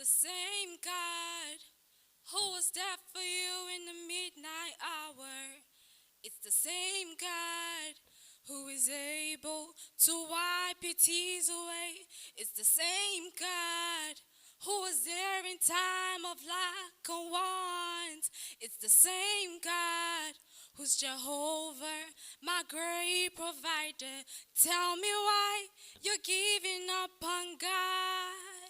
the same God who was there for you in the midnight hour. It's the same God who is able to wipe your tears away. It's the same God who was there in time of lack and want. It's the same God who's Jehovah, my great provider. Tell me why you're giving up on God.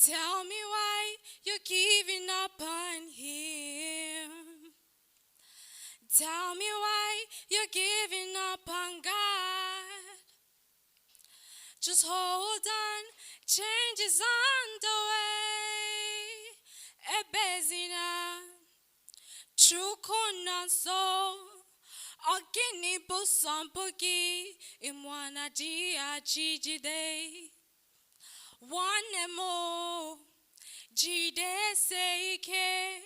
Tell me why you're giving up on Him. Tell me why you're giving up on God. Just hold on, change is on the way. Ebezina, chukuna so. Ogini busambugi, imwana dia jijide. One more, jide seike.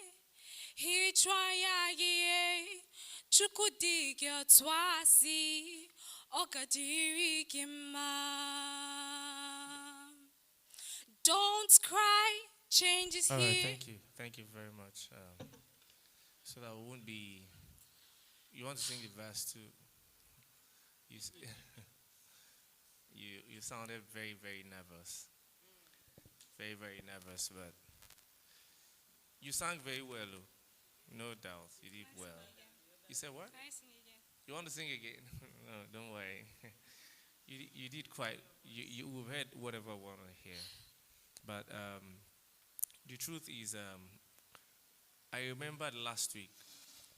He try chukudiga twasi okadiri kima. Don't cry, change is All here. right, thank you very much. So that we won't be. You want to sing the verse too? You s- you sounded very nervous, very nervous, but you sang very well, oh. No doubt, you did well. You said what? Can I sing again? You want to sing again? No, don't worry. You did quite. We've heard whatever we want to hear, but the truth is, I remembered last week.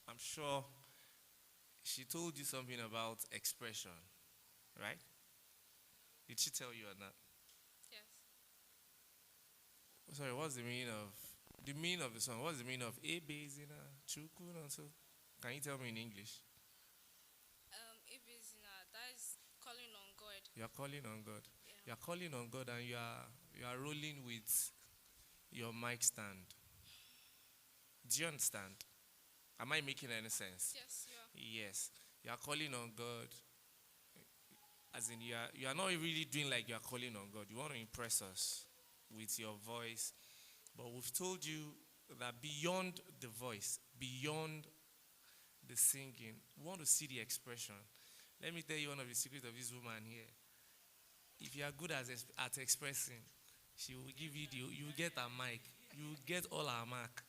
I'm sure she told you something about expression, right? Did she tell you or not? Yes. Sorry, what's the meaning of the song? What's the meaning of a bezina chukun and so? Can you tell me in English? That is calling on God. You are calling on God. Yeah. You are calling on God, and you are rolling with your mic stand. Do you understand? Am I making any sense? Yes, you are. Yes. You are calling on God. As in, you are not really doing like you are calling on God. You want to impress us with your voice. But we've told you that beyond the voice, beyond the singing, we want to see the expression. Let me tell you one of the secrets of this woman here. If you are good at expressing, she will give you will get a mic. You will get all our mark.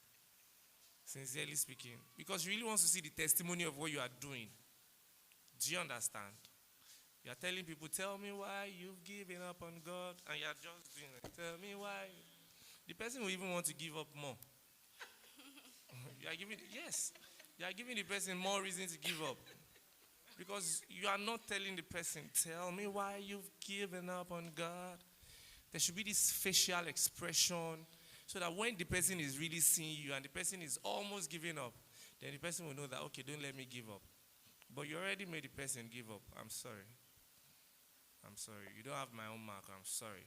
Sincerely speaking. Because she really wants to see the testimony of what you are doing. Do you understand? You are telling people, tell me why you've given up on God, and you are just doing it. Tell me why. The person will even want to give up more. You are giving the person more reason to give up. Because you are not telling the person, tell me why you've given up on God. There should be this facial expression so that when the person is really seeing you and the person is almost giving up, then the person will know that, okay, don't let me give up. But you already made the person give up. I'm sorry. You don't have my own mark. I'm sorry.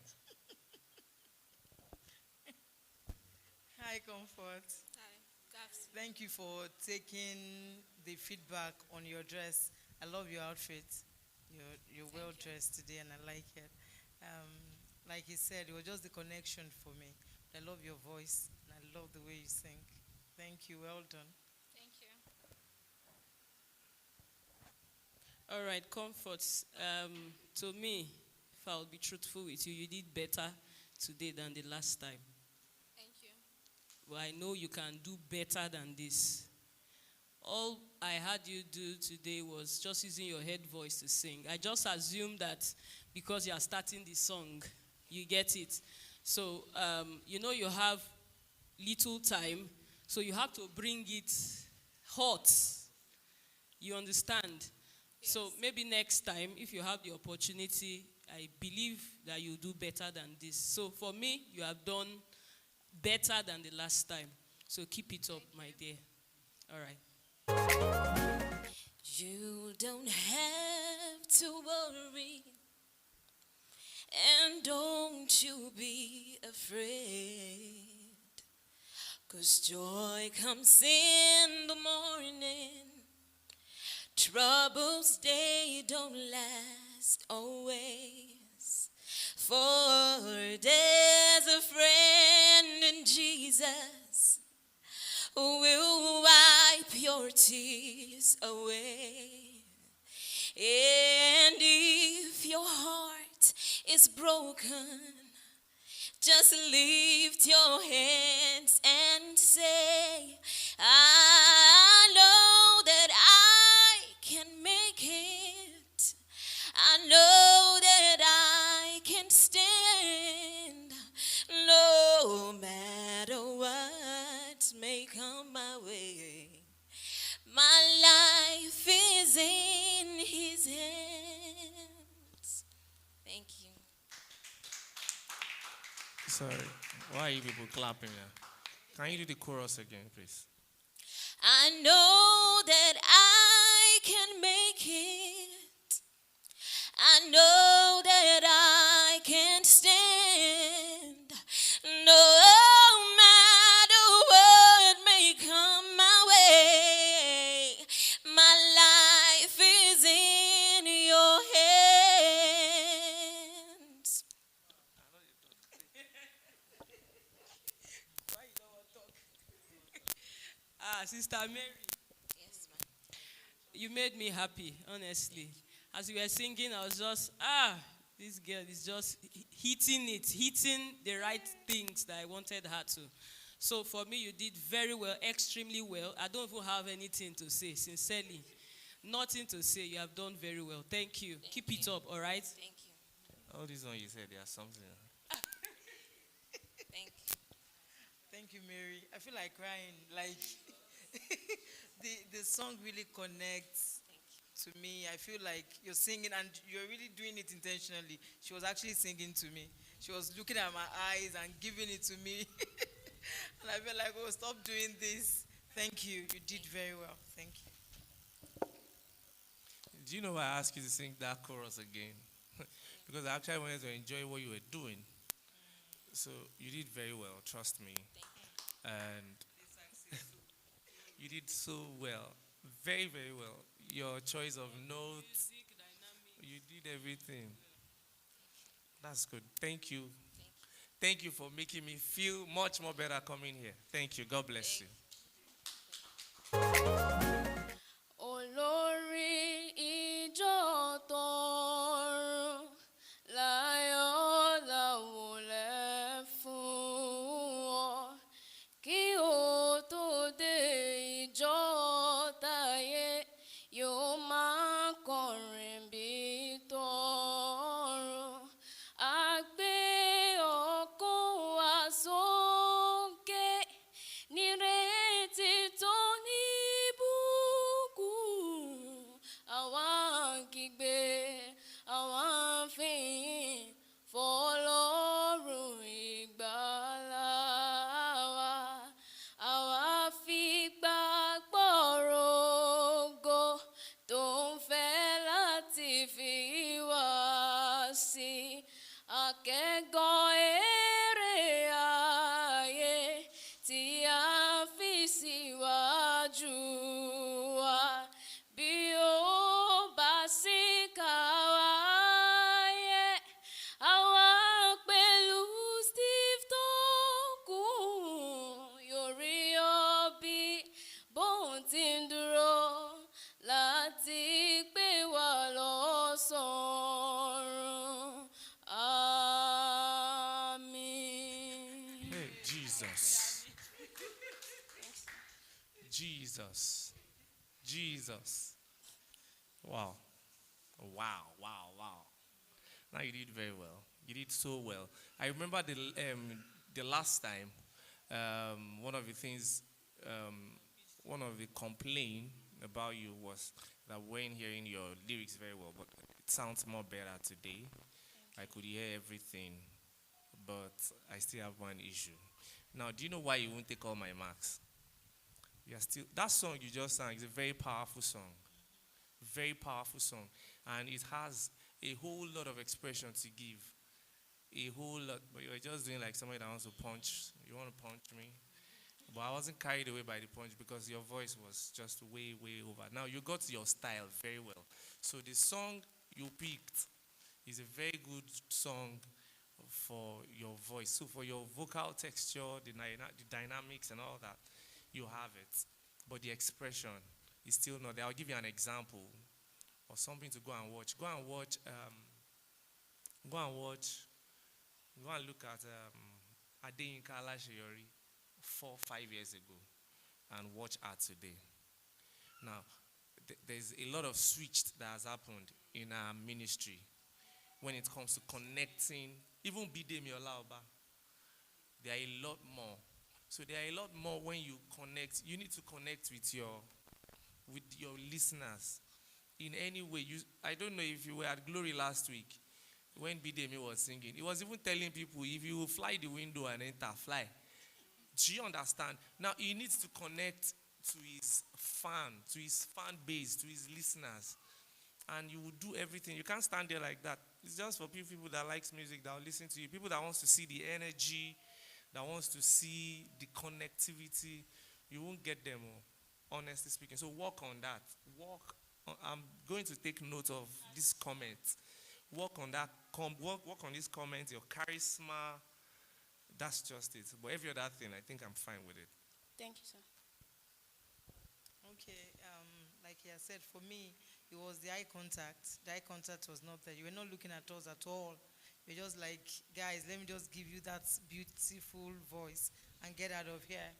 Hi, Comfort. Hi, Gaps. Thank you for taking the feedback on your dress. I love your outfit. You're well dressed today, and I like it. Like he said, it was just the connection for me. I love your voice, and I love the way you sing. Thank you. Well done. Thank you. All right, comforts. To me, if I'll be truthful with you, you did better today than the last time. Thank you. Well, I know you can do better than this. All I had you do today was just using your head voice to sing. I just assumed that because you are starting the song, you get it. So, you have little time, so you have to bring it hot. You understand? Yes. So maybe next time, if you have the opportunity, I believe that you'll do better than this. So for me, you have done better than the last time. So keep it up, my dear. All right. You don't have to worry, and don't you be afraid, 'cause joy comes in the morning. Troubles, they don't last always, for there's a will wipe your tears away. And if your heart is broken, just lift your hands and say, I know that I can make it. I know that I can stand no matter what may come my way. My life is in His hands. Thank you. Sorry. Why are you people clapping now? Can you do the chorus again, please? I know that I can make it. I know that I can stand no matter what may come my way. My life is in your hands. Sister Mary, Yes, ma'am. you made me happy, honestly. As you were singing, I was just, this girl is just hitting the right things that I wanted her to. So for me, you did very well, extremely well. I don't even have anything to say, sincerely. Nothing to say. You have done very well. Thank you. Keep it up, all right? Thank you. All these ones you said, there's something. Thank you. Thank you, Mary. I feel like crying. Like the song really connects to me. I feel like you're singing and you're really doing it intentionally. She was actually singing to me. She was looking at my eyes and giving it to me. And I felt like, oh, stop doing this. Thank you. You did very well. Thank you. Do you know why I asked you to sing that chorus again? Because I actually wanted to enjoy what you were doing. So you did very well, trust me. And you did so well. Very, very well. Your choice of notes, you did everything. That's good. Thank you. Thank you for making me feel much more better coming here. Thank you. God bless you. Olórí ìjọ tọ̀run láyọ̀ láwọlẹ̀ fún ọ. Kí o tó dé ìjọ táyé yóò máa kọrin bí tọ̀run. A gbé ọkàn wa sókè nírètí tó níbùkún. Àwa ń kígbe, àwa ń fìyìn f'Ọlọ́run ìgbàlà wa. Àwa fi gbàgbọ́ rògo tó ń fẹ́ láti fi wá sí akẹ́gàn èrè ayé tí a fi síwájú wa. Bí ó bá sí káwáyé, àwa pẹ̀lú Steve tó kù yóò rí ọ bí bóun ti ń dúró láti gbé wa lọ sọ́run. Àmín. Hey, Jesus. Jesus. Jesus. Wow. Wow, wow, wow. Now you did very well. You did so well. I remember the last time, one of the things, one of the complaint about you was that we weren't hearing your lyrics very well, but it sounds more better today. I could hear everything, but I still have one issue. Now, do you know why you won't take all my marks? You are still, that song you just sang is a very powerful song. Very powerful song. And it has a whole lot of expression to give. A whole lot. But you're just doing like somebody that wants to punch. You want to punch me? But I wasn't carried away by the punch because your voice was just way, way over. Now you got your style very well. So the song you picked is a very good song for your voice. So for your vocal texture, the dynamics and all that, you have it, but the expression is still not there. I'll give you an example or something to go and watch. Go and look at Adeyinka Alaseyori 4-5 years ago and watch her today. Now, there's a lot of switch that has happened in our ministry when it comes to connecting. Even Bidemi Olaoba, there are a lot more. So there are a lot more when you connect. You need to connect with your listeners in any way. I don't know if you were at Glory last week when Bidemi was singing. He was even telling people, if you fly the window and enter, fly. Do you understand? Now he needs to connect to his fan base, to his listeners. And you will do everything. You can't stand there like that. It's just for people that likes music, that will listen to you. People that wants to see the energy, that wants to see the connectivity. You won't get them, honestly speaking. So work on that. I'm going to take note of this comment. Work on that. Work on this comment. Your charisma. That's just it. But every other thing, I think I'm fine with it. Thank you, sir. Okay, like he has said, for me, it was the eye contact. The eye contact was not there. You were not looking at us at all. You're just like, guys, let me just give you that beautiful voice and get out of here.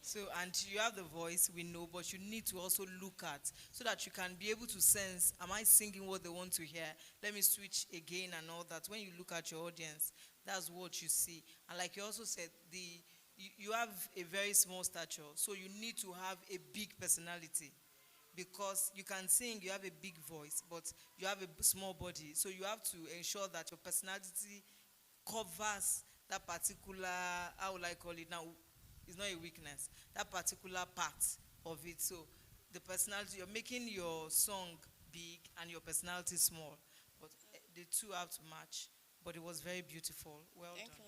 So, and you have the voice, we know, but you need to also look at so that you can be able to sense, am I singing what they want to hear? Let me switch again and all that. When you look at your audience, that's what you see. And like you also said, you have a very small stature, so you need to have a big personality. Because you can sing, you have a big voice, but you have a small body. So you have to ensure that your personality covers that particular, how will I call it now? It's not a weakness. That particular part of it. So the personality, you're making your song big and your personality small. But the two have to match. But it was very beautiful. Well Thank done.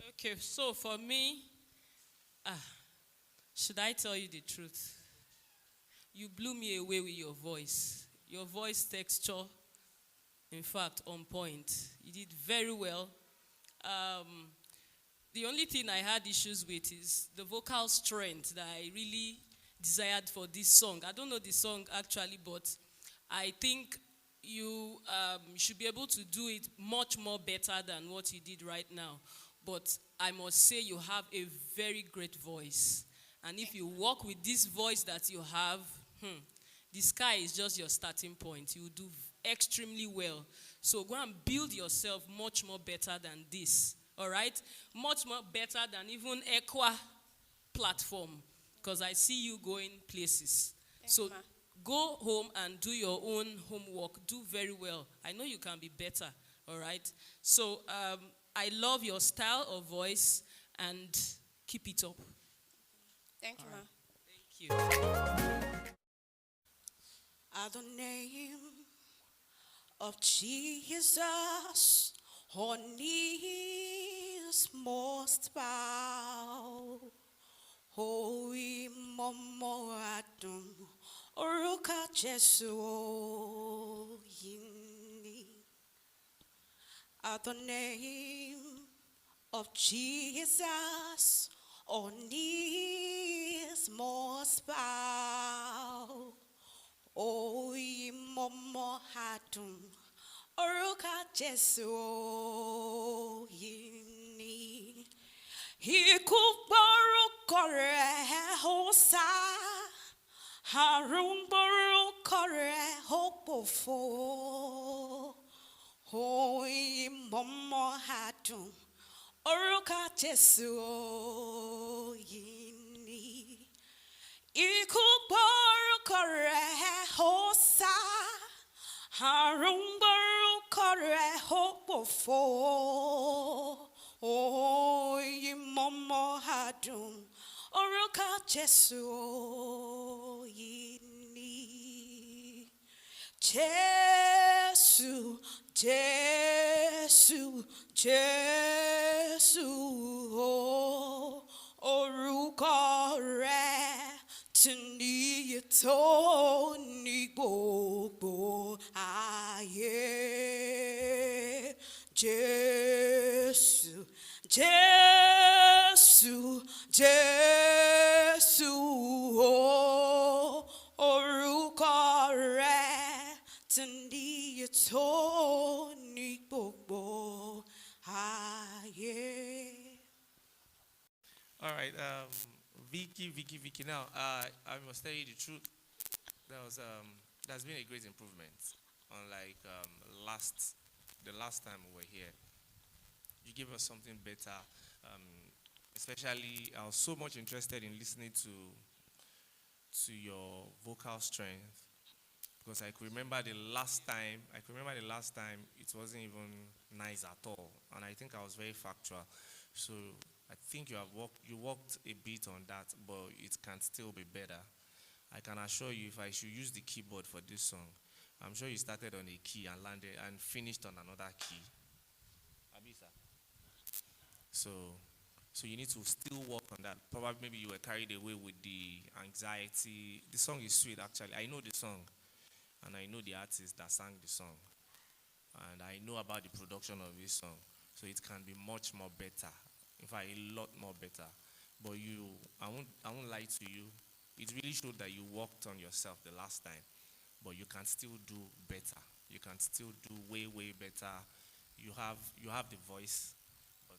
you. Okay, so for me, should I tell you the truth? You blew me away with your voice. Your voice texture, in fact, on point. You did very well. The only thing I had issues with is the vocal strength that I really desired for this song. I don't know the song actually, but I think you should be able to do it much more better than what you did right now. But I must say you have a very great voice. And if you work with this voice that you have, the sky is just your starting point. You will do extremely well. So go and build yourself much more better than this. All right? Much more better than even ECWA platform. Because I see you going places. So go home and do your own homework. Do very well. I know you can be better. All right? So I love your style of voice and keep it up. Thank you, ma. Thank you. At the name of Jesus, all knees must bow. Holy Momo Adum, Oruka Jesu Yini. At the name of Jesus, all knees must bow. Oh, Momo Hatum, Oruka Jesu Yini. Hikubaru Kore Hosa, Harun Baru Kore Hopofo. Oh, Momo Hatum, Oruka Jesu Yini. Ikubaru Kore Hosa, Harun Baru Kore Hopofo. Oh, Momo Hadum, Oruka Jesu Yini. Jesu, Jesu, Jesu, oh, Oruka Re. Tuni to ni bobo aye Jesu, Jesu, Jesu. right. Vicky. Now, I must tell you the truth. There's been a great improvement. Unlike the last time we were here, you gave us something better. Um, Especially, I was so much interested in listening to your vocal strength because I could remember the last time. It wasn't even nice at all, and I think I was very factual. So I think you worked a bit on that, but it can still be better. I can assure you, if I should use the keyboard for this song, I'm sure you started on a key and landed and finished on another key. Abisa. So, so you need to still work on that. Probably maybe you were carried away with the anxiety. The song is sweet, actually. I know the song, and I know the artist that sang the song, and I know about the production of this song. So it can be much more better. In fact, a lot more better. But I won't lie to you. It really showed that you worked on yourself the last time, but you can still do better. You can still do way, way better. You have the voice, but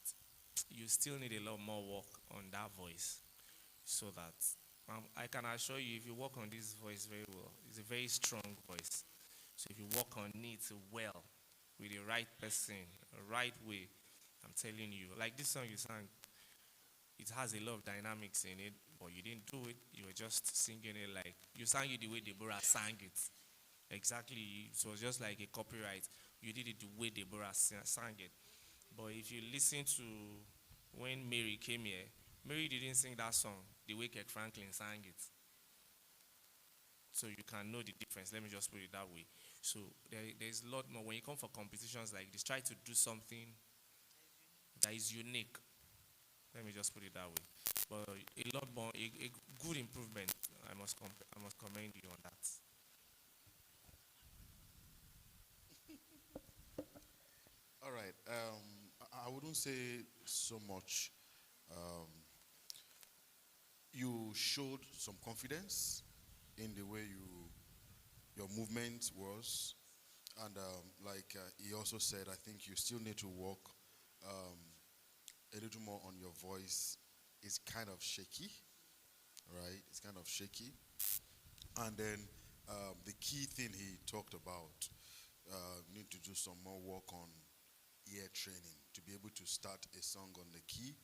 you still need a lot more work on that voice, so that I can assure you, if you work on this voice very well, it's a very strong voice. So if you work on it well, with the right person, the right way, I'm telling you, like this song you sang, it has a lot of dynamics in it, but you didn't do it. You were just singing it like, you sang it the way Deborah sang it. Exactly, it was just like a copyright. You did it the way Deborah sang it. But if you listen to when Mary came here, Mary didn't sing that song the way Kirk Franklin sang it. So you can know the difference. Let me just put it that way. So there's a lot more. When you come for competitions like this, try to do something that is unique. Let me just put it that way. But a lot more, a good improvement. I must commend you on that. All right. I wouldn't say so much. Um, you showed some confidence in the way your movement was, and he also said, I think you still need to work a little more on your voice. It's kind of shaky, right? It's kind of shaky. And then the key thing he talked about, need to do some more work on ear training to be able to start a song on the key,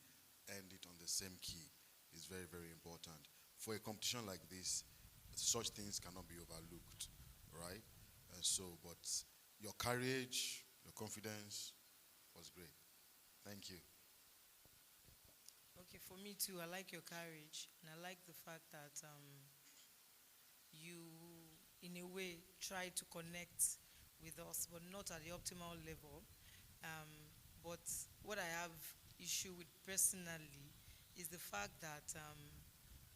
end it on the same key is very, very important. For a competition like this, such things cannot be overlooked, right? And so, but your courage, your confidence was great. Thank you. Okay, for me too, I like your courage, and I like the fact that you, in a way, try to connect with us, but not at the optimal level. But what I have issue with personally is the fact that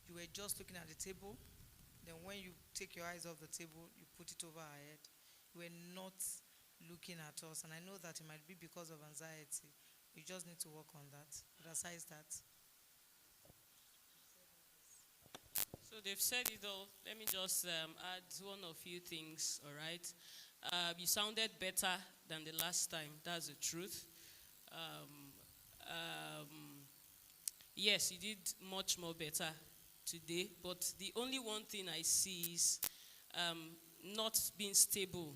you were just looking at the table. Then when you take your eyes off the table, you put it over our head. You were not looking at us. And I know that it might be because of anxiety. You just need to work on that. But aside that. So they've said it all. Let me just add one or few things, all right? You sounded better than the last time. That's the truth. Yes, you did much more better today, but the only one thing I see is not being stable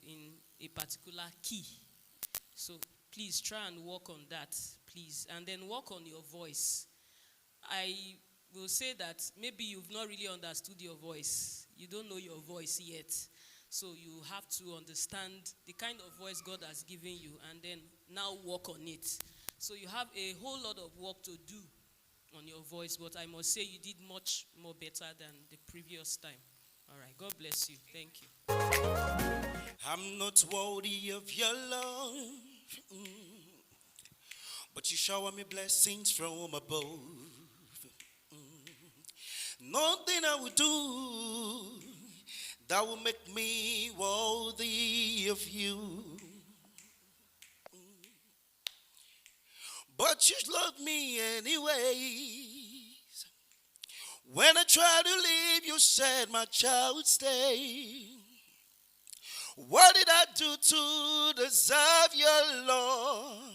in a particular key. So please try and work on that, please, and then work on your voice. I will say that maybe you've not really understood your voice. You don't know your voice yet. So you have to understand the kind of voice God has given you and then now work on it. So you have a whole lot of work to do on your voice, but I must say you did much more better than the previous time. All right, God bless you. Thank you. I'm not worthy of your love, but you shower me blessings from above. Nothing I will do that will make me worthy of you. But you love me anyways. When I try to leave, you said, my child, stay. What did I do to deserve your love?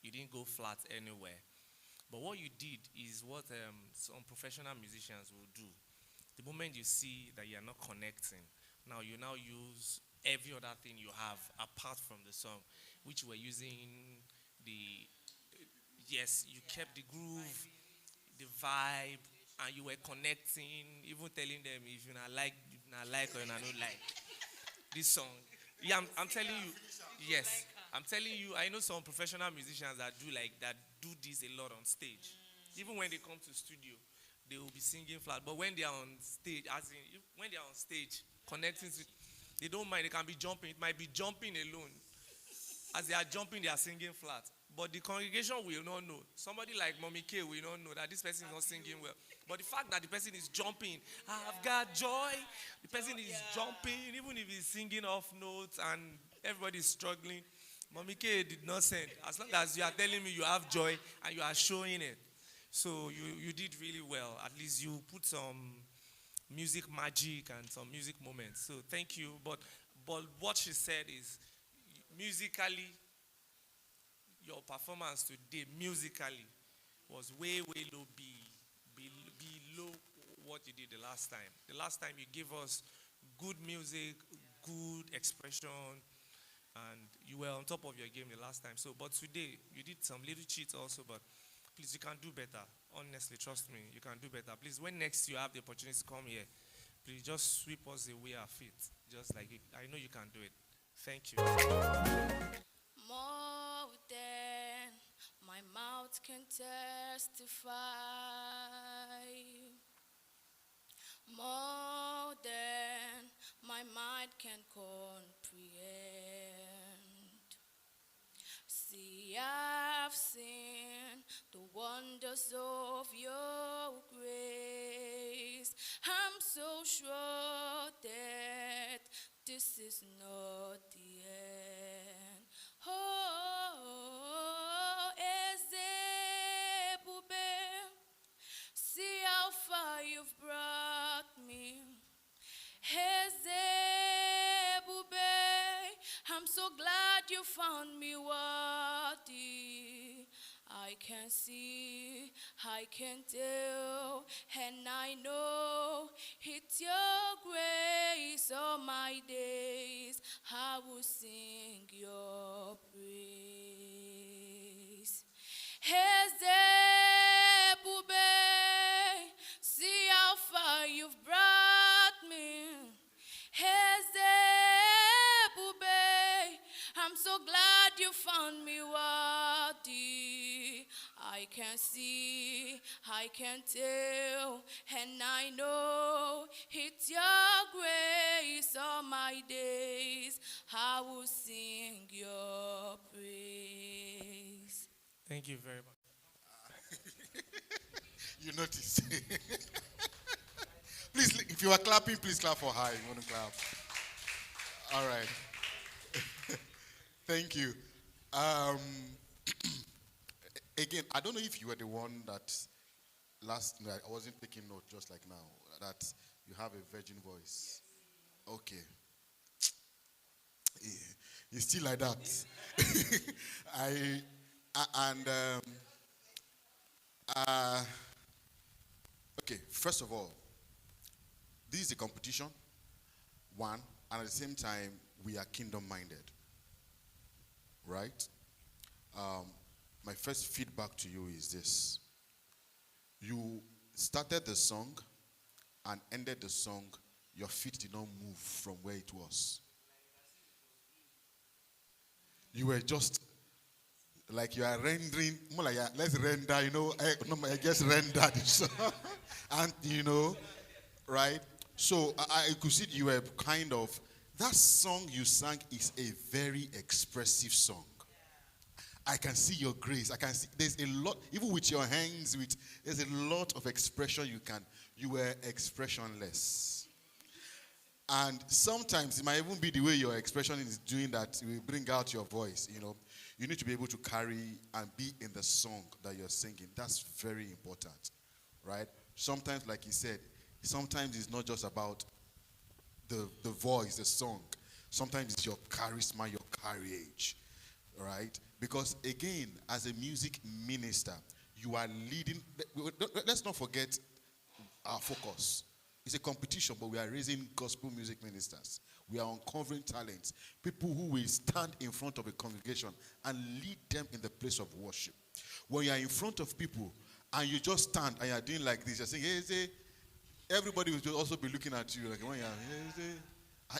You didn't go flat anywhere. But what you did is what some professional musicians will do. The moment you see that you are not connecting, now you now use every other thing you have apart from the song, which you were using the, yes, you kept the groove, the vibe, and you were connecting, even telling them if you not like or you not like this song. Yeah, I'm telling you, yes, I'm telling you, I know some professional musicians that do this a lot on stage. Even when they come to studio, they will be singing flat. But when they are on stage, when they are on stage, connecting to, they don't mind. They can be jumping. It might be jumping alone. As they are jumping, they are singing flat. But the congregation will not know. Somebody like Mommy K will not know that this person is not singing well. But the fact that the person is jumping, I've got joy. The person is jumping, even if he's singing off notes and everybody is struggling. Mommy K did not send. As long as you are telling me you have joy and you are showing it. So you did really well. At least you put some music magic and some music moments. So thank you. But what she said is, musically, your performance today musically was way low, below what you did the last time. The last time you gave us good music, good expression, and you were on top of your game the last time. So, but today you did some little cheats also. But please, you can do better. Honestly, trust me, you can do better. Please, when next you have the opportunity to come here, please just sweep us away our feet. Just like it. I know you can do it. Thank you. More than my mouth can testify, more than my mind can comprehend. See, I've seen the wonders of your grace. I'm so sure that this is not the end. Oh, Ezebube, see how far you've brought me. Ezebube, I'm so glad you found me worthy. I can see, I can tell, and I know it's your grace all my days. I will sing your praise. Ezebube, see how far you've brought me. Ezebube, I'm so glad you found me worthy. I can see, I can tell, and I know it's your grace all my days. I will sing your praise. Thank you very much. You noticed. Please, if you are clapping, please clap for her. You want to clap? All right. Thank you. Again, I don't know if you were the one that last night, I wasn't taking note just like now, that you have a virgin voice. Okay. It's still like that. Okay, first of all, this is a competition, one, and at the same time, we are kingdom-minded, right? My first feedback to you is this. You started the song and ended the song, your feet did not move from where it was. You were just like you are rendering, more like let's render, I guess rendered. And right? So I could see you were kind of, that song you sang is a very expressive song. I can see your grace. I can see there's a lot, even with your hands, there's a lot of expression you were expressionless. And sometimes it might even be the way your expression is doing that will bring out your voice, You need to be able to carry and be in the song that you're singing. That's very important, right? Sometimes, like he said, sometimes it's not just about the voice, the song. Sometimes it's your charisma, your courage. right? Because again, as a music minister, you are leading. Let's not forget our focus. It's a competition, but we are raising gospel music ministers. We are uncovering talents, people who will stand in front of a congregation and lead them in the place of worship. When you are in front of people and you just stand and you are doing like this, you're saying, hey, say, everybody will also be looking at you like, when you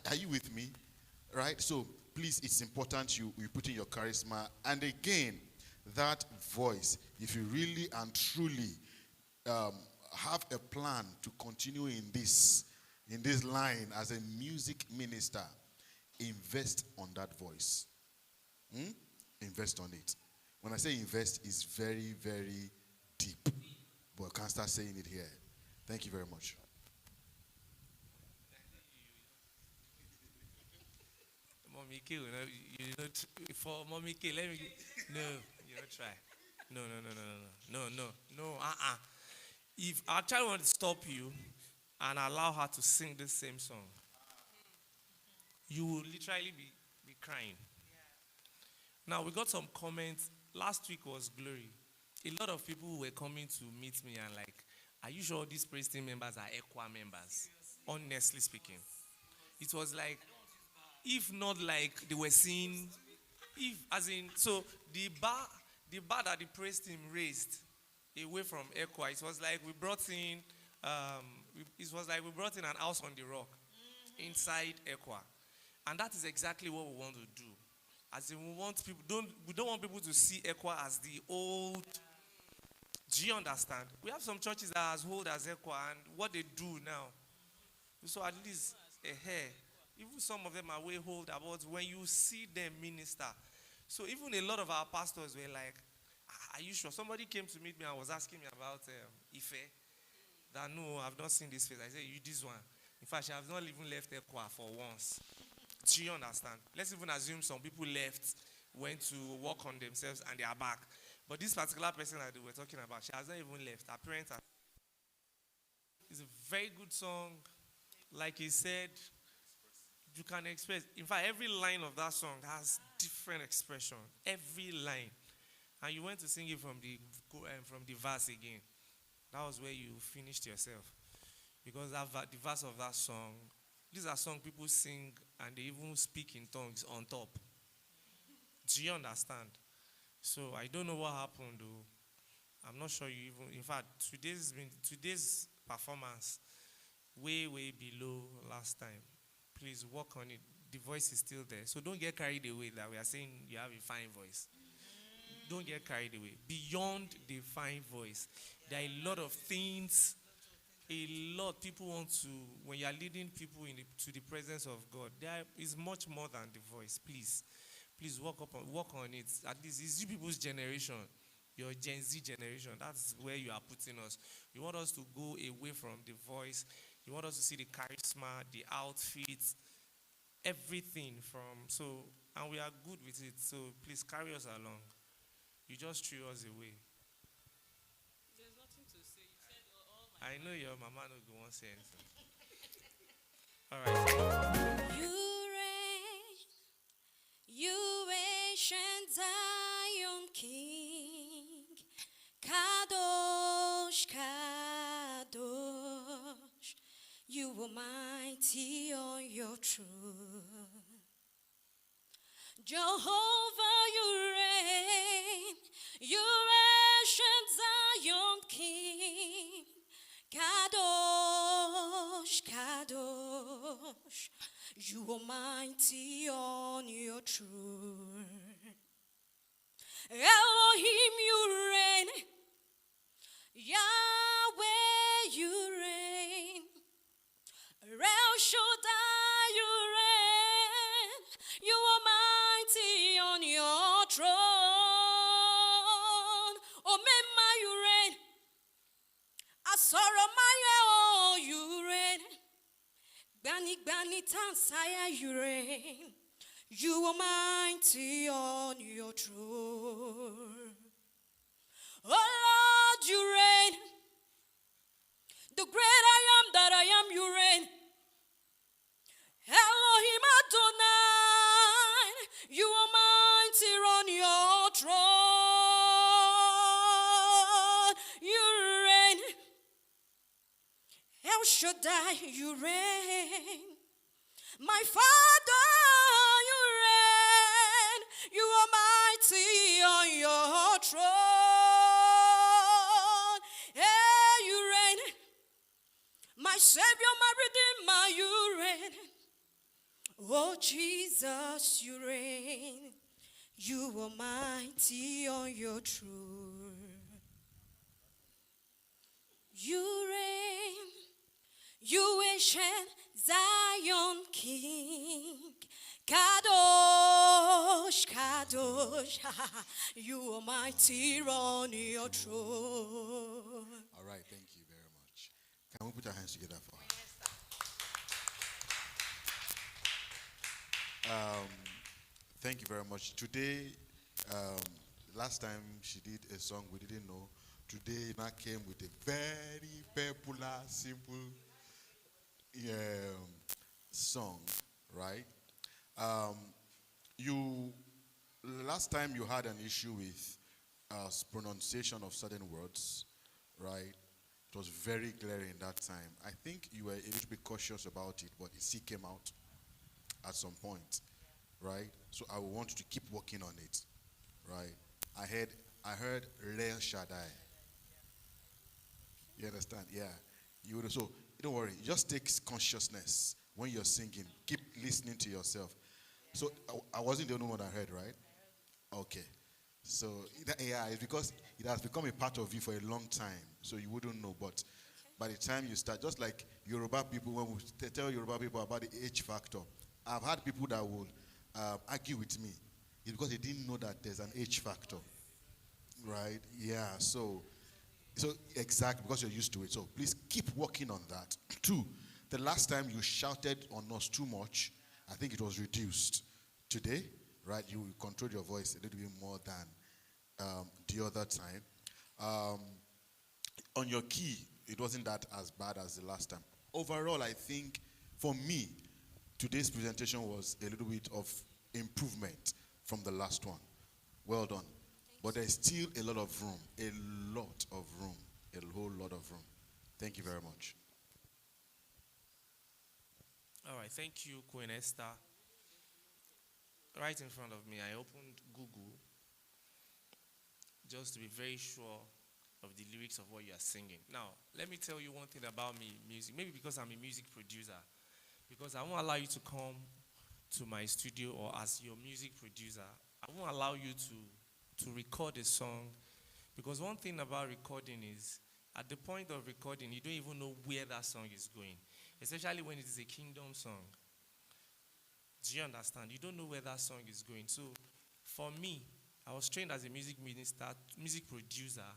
are you with me? Right? So please, it's important you put in your charisma. And again, that voice, if you really and truly have a plan to continue in this line as a music minister, invest on that voice. Invest on it. When I say invest, it's very, very deep. But I can't start saying it here. Thank you very much. Mommy K, for Mommy K, let me. No, you don't try. No. If our child wants to stop you and allow her to sing the same song, you will literally be crying. Now, we got some comments. Last week was glory. A lot of people were coming to meet me and like, are you sure these praise team members are ECWA members? Honestly speaking. It was like, if not like they were seeing, so the bar that the praise team raised away from ECWA, it was like we brought in an house on the rock inside ECWA. And that is exactly what we want to do. As in, we don't want people to see ECWA as the old. Do you understand? We have some churches that are as old as ECWA, and what they do now. So at least even some of them are way older, but when you see them minister, so even a lot of our pastors were like, are you sure? Somebody came to meet me and was asking me about Ife. That no, I've not seen this face. I said, you this one. In fact, she has not even left ECWA for once. Do you understand? Let's even assume some people left, went to work on themselves, and they are back. But this particular person that they were talking about, she has not even left. Her parents are. It's a very good song. Like he said, you can express. In fact, every line of that song has different expression. Every line. And you went to sing it from the verse again. That was where you finished yourself. Because the verse of that song, these are songs people sing and they even speak in tongues on top. Do you understand? So I don't know what happened though. I'm not sure you even, in fact, today's performance way below last time. Please work on it. The voice is still there. So don't get carried away that we are saying you have a fine voice. Don't get carried away. Beyond the fine voice, there are a lot of things. A lot people want to, when you are leading people to the presence of God, there is much more than the voice. Please work on it. At least it's you people's generation, your Gen Z generation. That's where you are putting us. You want us to go away from the voice. You want us to see the charisma, the outfits, everything and we are good with it. So please carry us along. You just threw us away. There's nothing to say. You said all my. I know your mama no go want to say anything. All right. You ancient Zion King, Kadosh, Kadosh, you are mighty on your throne. Jehovah, you reign, you ancient Zion King, Kadosh, Kadosh, you are mighty on your throne. Elohim, you reign, Yahweh, you reign, El Shaddai, you reign, you are mighty on your throne. Omema, you reign, Asoromaya, oh, you reign, Gbani Tansaya, you reign, you are mighty on your throne. Oh Lord, you reign, the great I am that I am, you reign. Elohim Adonai, you are mighty on El Shaddai, you reign. My Father, you reign. You are mighty on your throne. Hey, you reign. My Savior, my Redeemer, you reign. Oh, Jesus, you reign. You are mighty on your throne. You reign. You ancient Zion King. Kadosh, Kadosh. You are mighty on your throne. All right, thank you very much. Can we put our hands together for her? Thank you very much. Today, last time she did a song we didn't know. Today, Ina came with a very popular, simple song, right? You last time you had an issue with pronunciation of certain words, right? It was very glaring that time. I think you were a little bit cautious about it, but it still came out at some point, right? So I want you to keep working on it, right? I heard El Shaddai. You understand? Yeah. You would, so don't worry. Just take consciousness when you're singing. Keep listening to yourself. So I wasn't the only one that heard, right? Okay. So yeah, it's because it has become a part of you for a long time, so you wouldn't know. But by the time you start, just like Yoruba people, when we tell Yoruba people about the H factor, I've had people that will argue with me. It's because they didn't know that there's an H factor, right? Yeah. So exactly, because you're used to it. So please keep working on that. Two, the last time you shouted on us too much, I think it was reduced. Today, right, you control your voice a little bit more than the other time. On your key, it wasn't that as bad as the last time. Overall, I think for me, today's presentation was a little bit of improvement from the last one. Well done. But there's still a lot of room, a whole lot of room. Thank you very much. All right, thank you, Queen Esther. Right in front of me, I opened Google just to be very sure of the lyrics of what you are singing. Now, let me tell you one thing about me, music. Maybe because I'm a music producer. Because I won't allow you to come to my studio or as your music producer. I won't allow you to record a song. Because one thing about recording is, at the point of recording, you don't even know where that song is going. Especially when it is a kingdom song. Do you understand? You don't know where that song is going. So, for me, I was trained as a music minister, music producer,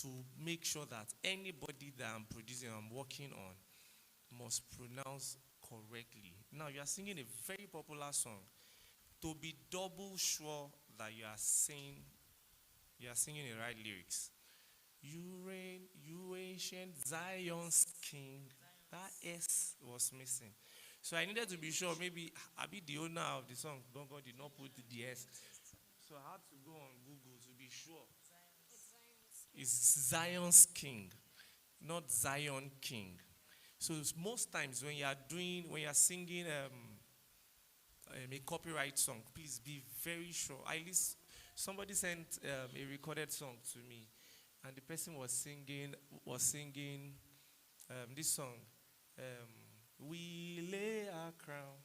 to make sure that anybody that I'm producing, I'm working on, must pronounce correctly. Now, you are singing a very popular song. To be double sure that you are singing the right lyrics. You reign, you ancient Zion's king. That S was missing. So I needed to be sure, maybe I be the owner of the song. God did not put the S. So I had to go on Google to be sure. It's Zion's king, not Zion king. So most times when you are singing a copyright song, please be very sure. At least somebody sent a recorded song to me, and the person was singing this song. We lay our crown.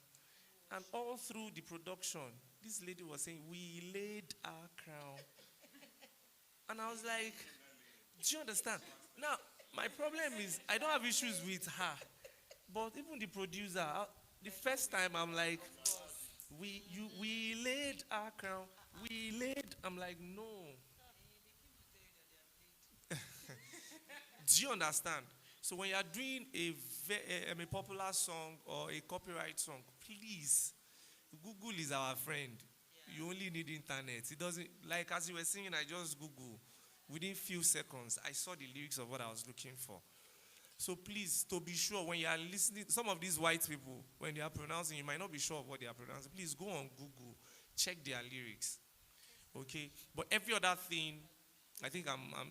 And all through the production, this lady was saying, we laid our crown. And I was like, do you understand? Now, my problem is, I don't have issues with her. But even the producer, the first time I'm like, we laid our crown. We laid, I'm like, no. Do you understand? So when you are doing a popular song or a copyright song, please, Google is our friend. Yeah. You only need internet. It doesn't, like as you were singing, I just Google. Within few seconds, I saw the lyrics of what I was looking for. So please, to be sure, when you are listening, some of these white people, when they are pronouncing, you might not be sure of what they are pronouncing. Please go on Google, check their lyrics. Okay? But every other thing, I think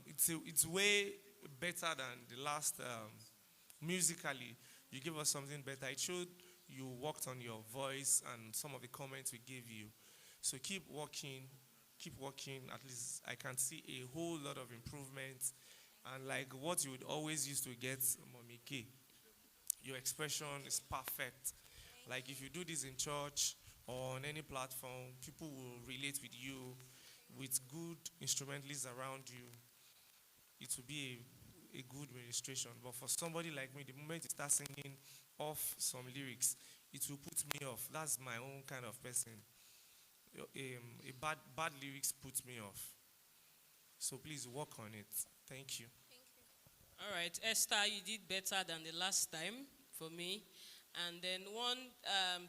it's way better than the last musically, you gave us something better. It showed you worked on your voice and some of the comments we gave you. So keep working, keep working. At least I can see a whole lot of improvement. And like what you would always used to get, Mommy K, your expression is perfect. Like if you do this in church or on any platform, people will relate with you with good instrumentalists around you. It will be a good ministration. But for somebody like me, the moment you start singing off some lyrics, it will put me off. That's my own kind of person. A bad lyrics puts me off. So please work on it. Thank you. All right, Esther, you did better than the last time for me. And then one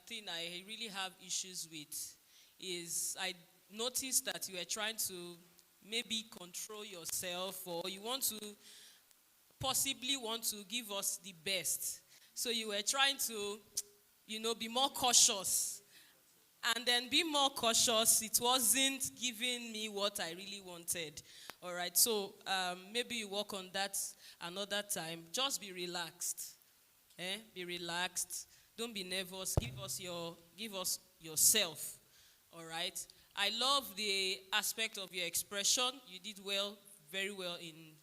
thing I really have issues with is I noticed that you were trying to maybe control yourself, or you want to possibly want to give us the best. So you were trying to, be more cautious. And then be more cautious, it wasn't giving me what I really wanted. All right, so maybe you work on that another time. Just be relaxed. Be relaxed. Don't be nervous. Give us yourself. All right. I love the aspect of your expression. You did well, very well in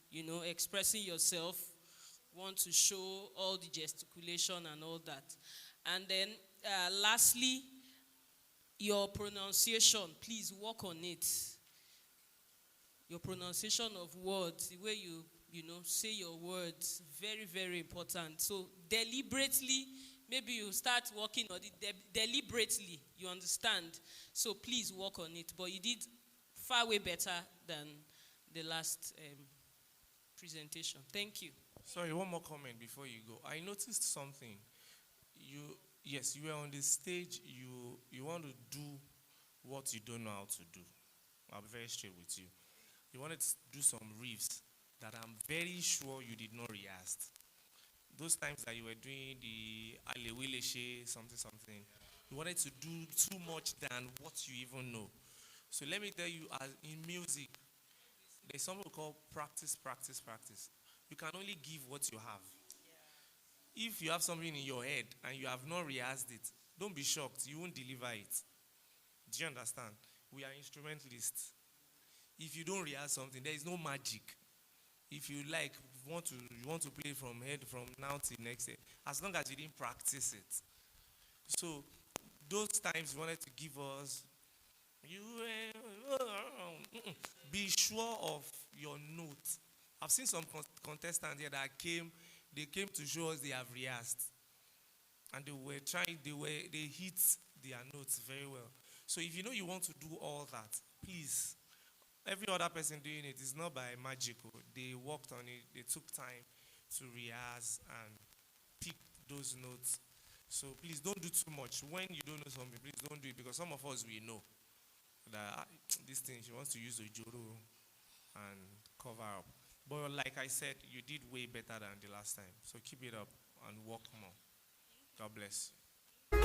expressing yourself. Want to show all the gesticulation and all that. And then lastly, your pronunciation. Please work on it. Your pronunciation of words, the way you say your words, very, very important. So deliberately, maybe you start working on it deliberately, you understand? So please work on it. But you did far way better than the last presentation. Thank you. Sorry, one more comment before you go. I noticed something. Yes, you were on the stage. You want to do what you don't know how to do. I'll be very straight with you. You wanted to do some riffs that I'm very sure you did not rehearse. Those times that you were doing the Alewileshe, something, you wanted to do too much than what you even know. So let me tell you, as in music, there's something called practice. You can only give what you have. If you have something in your head and you have not rehearsed it, don't be shocked. You won't deliver it. Do you understand? We are instrumentalists. If you don't rehearse something, there is no magic. If you want to play from now till next year, as long as you didn't practice it. So those times you wanted to give us, be sure of your notes. I've seen some contestants here that came to show us they have rehearsed, and they hit their notes very well. So if you know you want to do all that, please. Every other person doing it is not by magic. They worked on it. They took time to rehearse and pick those notes. So please don't do too much. When you don't know something, please don't do it, because some of us, we know that this thing, she wants to use a joro and cover up. But like I said, you did way better than the last time. So keep it up and work more. God bless you.